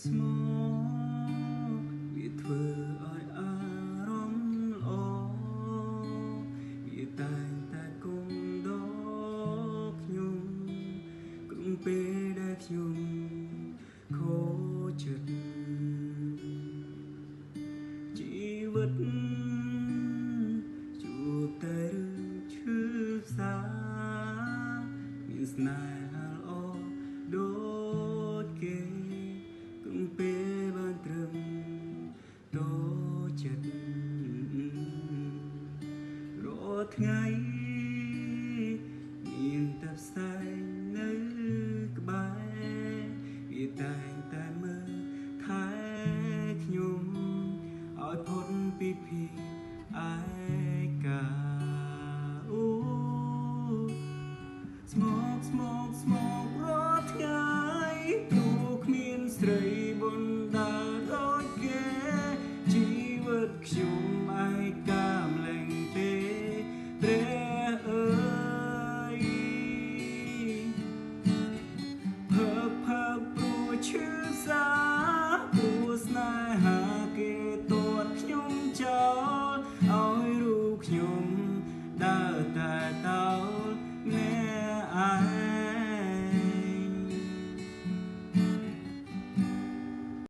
ស្មោកវាធ្វើឲ្យអារម្មណ៍ល្អវាតែងតែគុំដល់ខ្ញុំក្នុងពេលដែលខ្ញុំខូចចិត្តជីវិតជួបតែរឿងឈឺផ្សាមានស្នេហាល្អដូចគេក្នុងពេលបានត្រឹមតូចចិត្តរាល់ថ្ងៃមានតែផ្សែងនៅក្បែរវាតែងតែមើលថែខ្ញុំឲ្យផុតពីភាពឯកាអូស្មោករាល់ថ្ងៃព្រោះគ្មានស្រីបុណ្យដាដូចគេជីវិតខ្ញុំឯកាម្លេងទេព្រះអើយភើបព្រោះឈឺសា